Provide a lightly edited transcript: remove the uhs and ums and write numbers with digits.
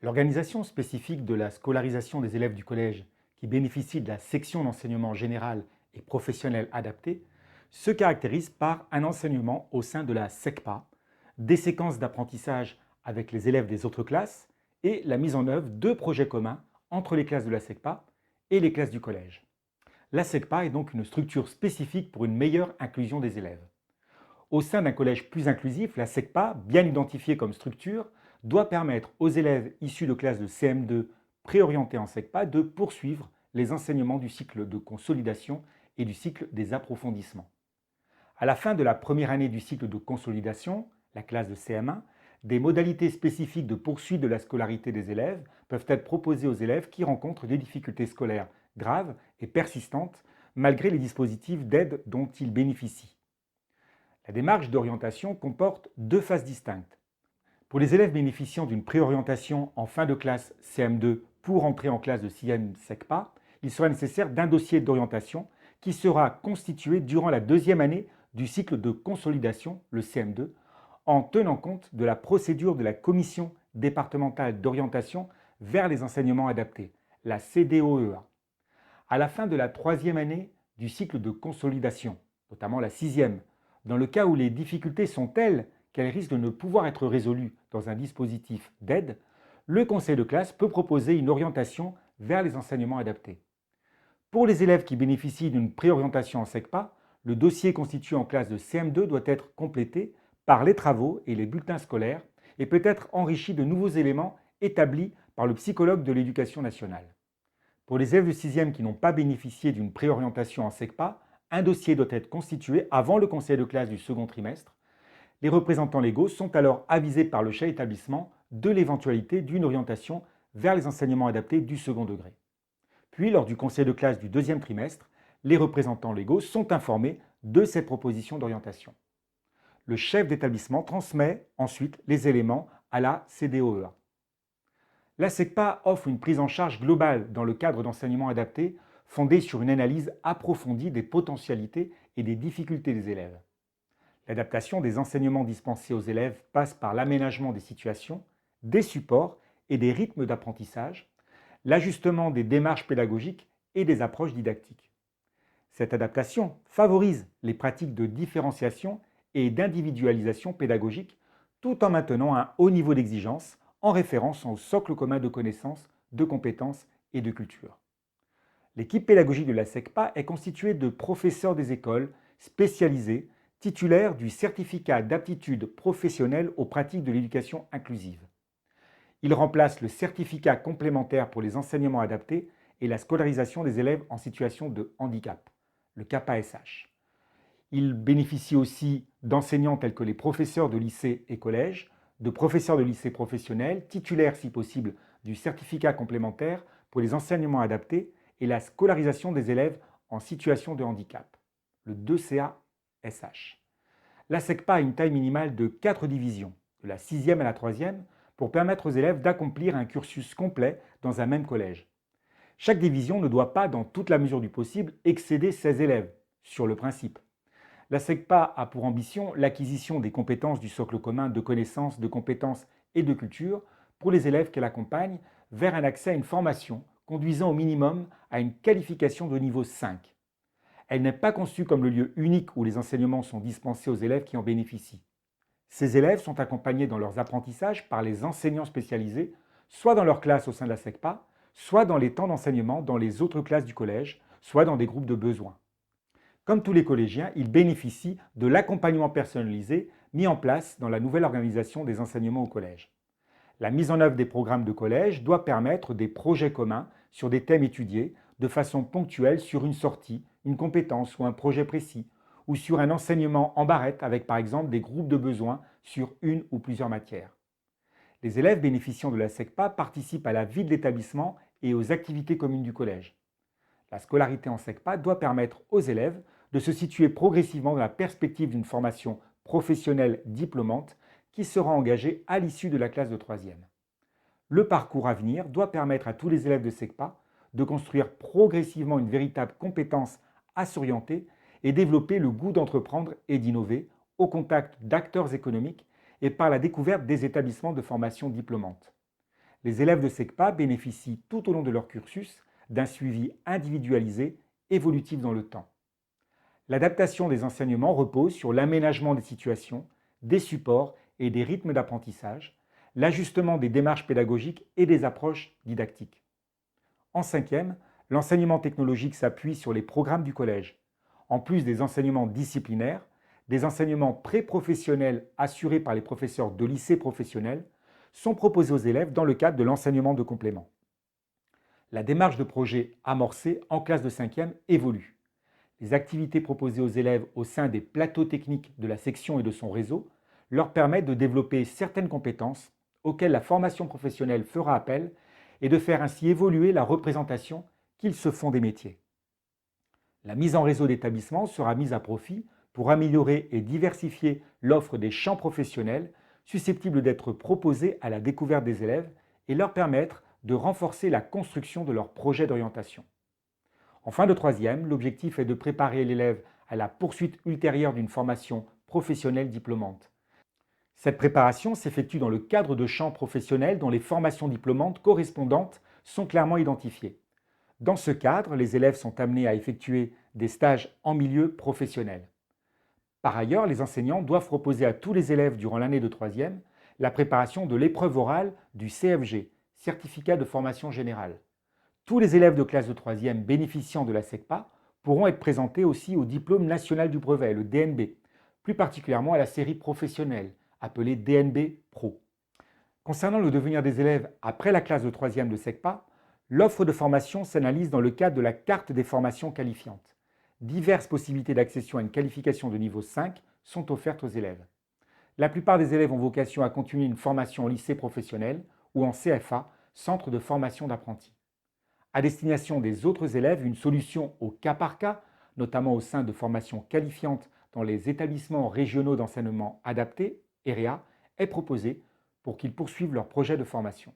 L'organisation spécifique de la scolarisation des élèves du collège qui bénéficient de la section d'enseignement général et professionnel adapté se caractérise par un enseignement au sein de la SECPA, des séquences d'apprentissage avec les élèves des autres classes et la mise en œuvre de projets communs entre les classes de la SECPA et les classes du collège. La SECPA est donc une structure spécifique pour une meilleure inclusion des élèves. Au sein d'un collège plus inclusif, la SECPA, bien identifiée comme structure, doit permettre aux élèves issus de classes de CM2 préorientés en SECPA de poursuivre les enseignements du cycle de consolidation et du cycle des approfondissements. À la fin de la première année du cycle de consolidation, la classe de CM1, des modalités spécifiques de poursuite de la scolarité des élèves peuvent être proposées aux élèves qui rencontrent des difficultés scolaires graves et persistantes malgré les dispositifs d'aide dont ils bénéficient. La démarche d'orientation comporte deux phases distinctes. Pour les élèves bénéficiant d'une préorientation en fin de classe CM2 pour entrer en classe de 6e SECPA, il sera nécessaire d'un dossier d'orientation qui sera constitué durant la deuxième année du cycle de consolidation, le CM2, en tenant compte de la procédure de la Commission départementale d'orientation vers les enseignements adaptés, la CDOEA. À la fin de la troisième année du cycle de consolidation, notamment la sixième, dans le cas où les difficultés sont telles qu'elles risquent de ne pouvoir être résolues dans un dispositif d'aide, le conseil de classe peut proposer une orientation vers les enseignements adaptés. Pour les élèves qui bénéficient d'une préorientation en SECPA, le dossier constitué en classe de CM2 doit être complété par les travaux et les bulletins scolaires et peut être enrichi de nouveaux éléments établis par le psychologue de l'éducation nationale. Pour les élèves de 6e qui n'ont pas bénéficié d'une préorientation en SECPA, un dossier doit être constitué avant le conseil de classe du second trimestre. Les représentants légaux sont alors avisés par le chef d'établissement de l'éventualité d'une orientation vers les enseignements adaptés du second degré. Puis, lors du conseil de classe du deuxième trimestre, les représentants légaux sont informés de cette proposition d'orientation. Le chef d'établissement transmet ensuite les éléments à la CDOEA. La SECPA offre une prise en charge globale dans le cadre d'enseignement adapté fondée sur une analyse approfondie des potentialités et des difficultés des élèves. L'adaptation des enseignements dispensés aux élèves passe par l'aménagement des situations, des supports et des rythmes d'apprentissage, l'ajustement des démarches pédagogiques et des approches didactiques. Cette adaptation favorise les pratiques de différenciation et d'individualisation pédagogique tout en maintenant un haut niveau d'exigence en référence au socle commun de connaissances, de compétences et de culture. L'équipe pédagogique de la SECPA est constituée de professeurs des écoles spécialisés titulaires du certificat d'aptitude professionnelle aux pratiques de l'éducation inclusive. Il remplace le certificat complémentaire pour les enseignements adaptés et la scolarisation des élèves en situation de handicap, le CAPASH. Il bénéficie aussi d'enseignants tels que les professeurs de lycée et collège, de professeurs de lycée professionnels, titulaires si possible du certificat complémentaire pour les enseignements adaptés et la scolarisation des élèves en situation de handicap, le 2CA-SH. La SECPA a une taille minimale de 4 divisions, de la 6e à la 3e, pour permettre aux élèves d'accomplir un cursus complet dans un même collège. Chaque division ne doit pas, dans toute la mesure du possible, excéder 16 élèves, sur le principe. La SECPA a pour ambition l'acquisition des compétences du socle commun de connaissances, de compétences et de culture pour les élèves qu'elle accompagne vers un accès à une formation conduisant au minimum à une qualification de niveau 5. Elle n'est pas conçue comme le lieu unique où les enseignements sont dispensés aux élèves qui en bénéficient. Ces élèves sont accompagnés dans leurs apprentissages par les enseignants spécialisés, soit dans leur classe au sein de la SECPA, soit dans les temps d'enseignement dans les autres classes du collège, soit dans des groupes de besoins. Comme tous les collégiens, ils bénéficient de l'accompagnement personnalisé mis en place dans la nouvelle organisation des enseignements au collège. La mise en œuvre des programmes de collège doit permettre des projets communs sur des thèmes étudiés de façon ponctuelle sur une sortie, une compétence ou un projet précis, ou sur un enseignement en barrette avec par exemple des groupes de besoins sur une ou plusieurs matières. Les élèves bénéficiant de la SECPA participent à la vie de l'établissement et aux activités communes du collège. La scolarité en SECPA doit permettre aux élèves de se situer progressivement dans la perspective d'une formation professionnelle diplômante qui sera engagée à l'issue de la classe de 3e. Le parcours à venir doit permettre à tous les élèves de SECPA de construire progressivement une véritable compétence à s'orienter et développer le goût d'entreprendre et d'innover au contact d'acteurs économiques et par la découverte des établissements de formation diplômante. les élèves de SECPA bénéficient tout au long de leur cursus d'un suivi individualisé, évolutif dans le temps. L'adaptation des enseignements repose sur l'aménagement des situations, des supports et des rythmes d'apprentissage, l'ajustement des démarches pédagogiques et des approches didactiques. En cinquième, l'enseignement technologique s'appuie sur les programmes du collège. En plus des enseignements disciplinaires, des enseignements pré-professionnels assurés par les professeurs de lycée professionnels sont proposés aux élèves dans le cadre de l'enseignement de complément. La démarche de projet amorcée en classe de 5e évolue. Les activités proposées aux élèves au sein des plateaux techniques de la section et de son réseau leur permettent de développer certaines compétences auxquelles la formation professionnelle fera appel et de faire ainsi évoluer la représentation qu'ils se font des métiers. La mise en réseau d'établissements sera mise à profit pour améliorer et diversifier l'offre des champs professionnels susceptibles d'être proposés à la découverte des élèves et leur permettre de renforcer la construction de leur projet d'orientation. En fin de troisième, l'objectif est de préparer l'élève à la poursuite ultérieure d'une formation professionnelle diplômante. Cette préparation s'effectue dans le cadre de champs professionnels dont les formations diplômantes correspondantes sont clairement identifiées. Dans ce cadre, les élèves sont amenés à effectuer des stages en milieu professionnel. Par ailleurs, les enseignants doivent proposer à tous les élèves durant l'année de troisième la préparation de l'épreuve orale du CFG, Certificat de formation générale. Tous les élèves de classe de troisième bénéficiant de la SECPA pourront être présentés aussi au diplôme national du brevet, le DNB, plus particulièrement à la série professionnelle, appelée DNB Pro. Concernant le devenir des élèves après la classe de troisième de SECPA, l'offre de formation s'analyse dans le cadre de la carte des formations qualifiantes. Diverses possibilités d'accession à une qualification de niveau 5 sont offertes aux élèves. La plupart des élèves ont vocation à continuer une formation au lycée professionnel ou en CFA, centre de formation d'apprentis. À destination des autres élèves, une solution au cas par cas, notamment au sein de formations qualifiantes dans les établissements régionaux d'enseignement adapté, EREA, est proposée pour qu'ils poursuivent leur projet de formation.